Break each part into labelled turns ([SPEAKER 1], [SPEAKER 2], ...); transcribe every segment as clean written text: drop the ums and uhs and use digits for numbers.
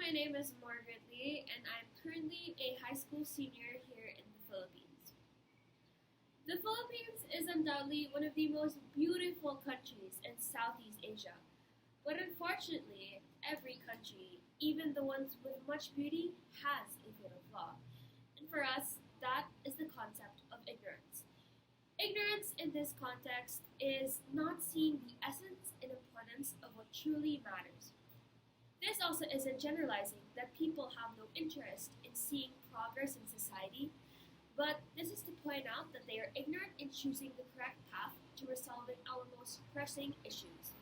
[SPEAKER 1] my name is Margaret Lee, and I'm currently a high school senior here in the Philippines. The Philippines is undoubtedly one of the most beautiful countries in Southeast Asia, but unfortunately, every country, even the ones with much beauty, has a fatal flaw. And for us, that is the concept of ignorance. Ignorance in this context is not seeing the essence and importance of what truly matters. This also isn't generalizing that people have no interest in seeing progress in society, but this is to point out that they are ignorant in choosing the correct path to resolving our most pressing issues.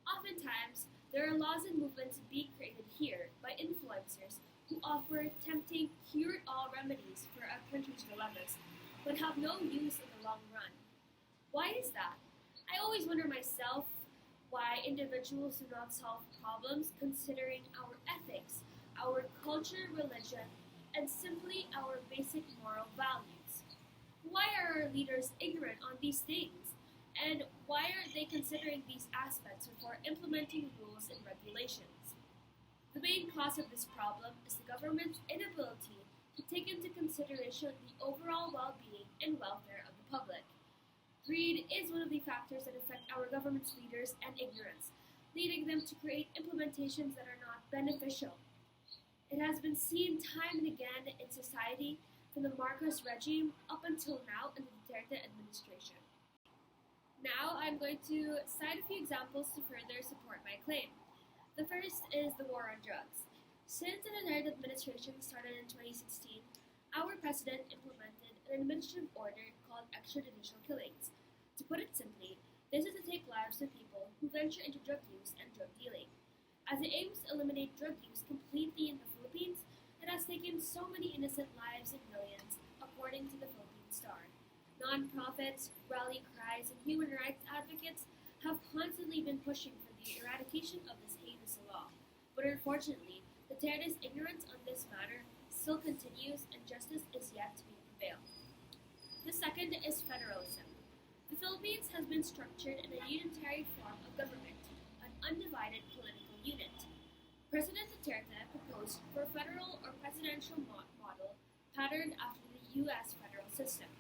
[SPEAKER 1] Oftentimes, there are laws and movements being created here by influencers who offer tempting cure-all remedies for our country's dilemmas, but have no use in the long run. Why is that? I always wonder myself why individuals do not solve problems considering our ethics, our culture, religion, and simply our basic moral values. Why are our leaders ignorant on these things? And why are they considering these aspects before implementing rules and regulations? The main cause of this problem is the government's inability to take into consideration the overall well-being and welfare of the public. Greed is one of the factors that affect our government's leaders and ignorance, leading them to create implementations that are not beneficial. It has been seen time and again in society from the Marcos regime up until now in the Duterte administration. Now I'm going to cite a few examples to further support my claim. The first is the war on drugs. Since the Duterte administration started in 2016, our president implemented an administrative order called extrajudicial killings. To put it simply, this is to take lives of people who venture into drug use and drug dealing. As it aims to eliminate drug use completely in the Philippines, it has taken so many innocent lives in millions, according to the Philippine Star. Non-profits, rally cries, and human rights advocates have constantly been pushing for the eradication of this heinous law. But unfortunately, Duterte's ignorance on this matter still continues and justice is yet to be prevailed. The second is federalism. The Philippines has been structured in a unitary form of government, an undivided political unit. President Duterte proposed for a federal or presidential model patterned after the U.S. federal system,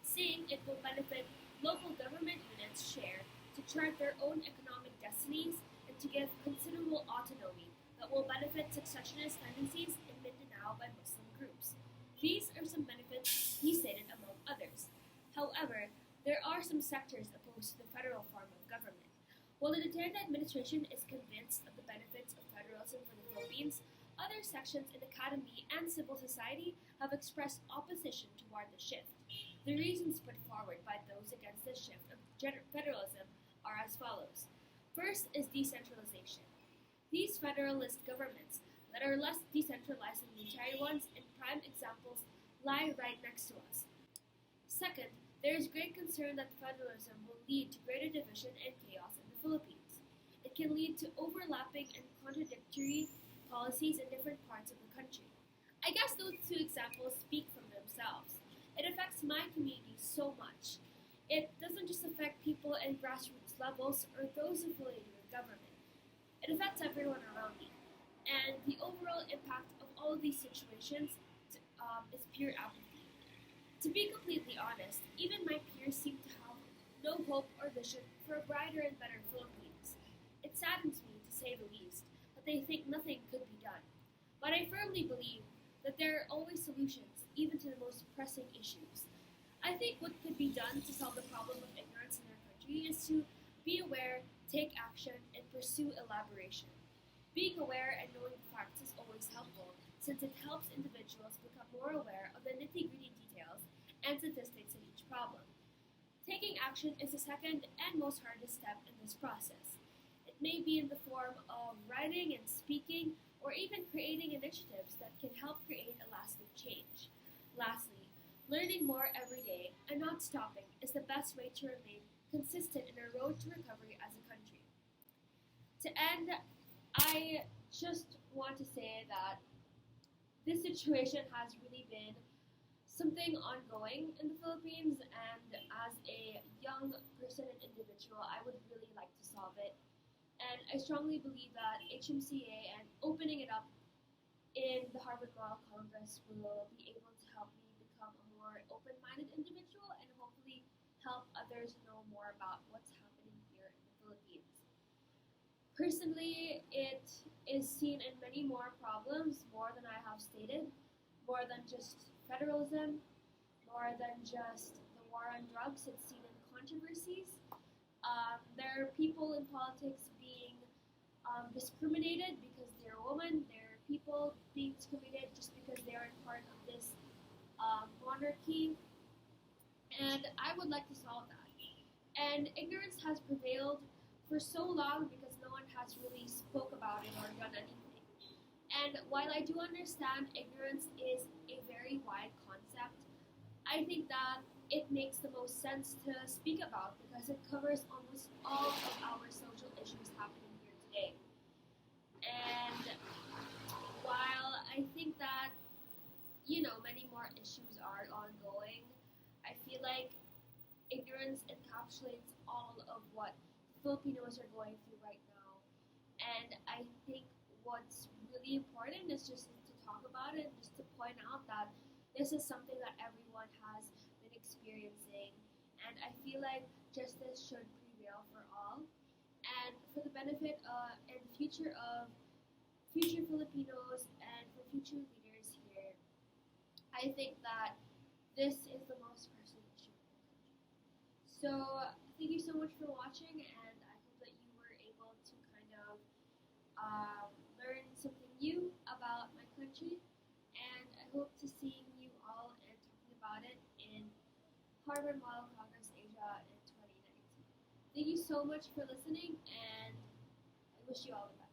[SPEAKER 1] saying it will benefit local government units share to chart their own economic destinies and to give considerable autonomy that will benefit secessionist tendencies in Mindanao by Muslim groups. These are some benefits he stated among others. However, there are some sectors opposed to the federal form of government. While the Duterte administration is convinced of the benefits of federalism for the Philippines, other sections in academy and civil society have expressed opposition toward the shift. The reasons put forward by those against the shift of federalism are as follows. First is decentralization. These federalist governments that are less decentralized than unitary ones and prime examples lie right next to us. Second, there is great concern that federalism will lead to greater division and chaos in the Philippines. It can lead to overlapping and contradictory policies in different parts of the country. I guess those two examples speak from themselves. It affects my community so much. It doesn't just affect people at grassroots levels or those affiliated with government. It affects everyone around me. And the overall impact of all of these situations is pure apathy. To be completely honest, even my peers seem to have no hope or vision for a brighter and better Philippines. It saddens me, to say the least, that they think nothing could be done. But I firmly believe that there are always solutions, even to the most pressing issues. I think what could be done to solve the problem of ignorance in our country is to be aware, take action, and pursue elaboration. Being aware and knowing the facts is always helpful, since it helps individuals become more aware of the nitty-gritty details and statistics in each problem. Taking action is the second and most hardest step in this process. It may be in the form of writing and speaking, or even creating initiatives that can help create a lasting change. Lastly, learning more every day and not stopping is the best way to remain consistent in our road to recovery as a country. To end, I just want to say that this situation has really been something ongoing in the Philippines, and as a young person and individual, I would really like to solve it. And I strongly believe that HMCA and opening it up in the Harvard Law Congress will be able to help me become a more open-minded individual and hopefully help others know more about what's happening here in the Philippines. Personally, it is seen in many more problems, more than I have stated, more than just federalism, more than just the war on drugs. It's seen in controversies. There are people in politics being discriminated because they're a woman. There are people being discriminated just because they aren't part of this monarchy. And I would like to solve that. And ignorance has prevailed for so long because no one has really spoke about it or done anything. And while I do understand ignorance is a very wide concept, I think that it makes the most sense to speak about because it covers almost all of our social issues happening here today. And while I think that, many more issues are ongoing, I feel like ignorance encapsulates all of what Filipinos are going through right now. And I think what's really important is just to talk about it, just to point out that this is something that everyone has been experiencing. And I feel like justice should prevail for all. And for the benefit and the future of future Filipinos and for future leaders here, I think that this is the most pressing issue in the country. So thank you so much for watching, and I hope that you were able to kind of learn something new about my country. And I hope to see you all and talking about it in Harvard Model Congress Asia in 2019. Thank you so much for listening, and I wish you all the best.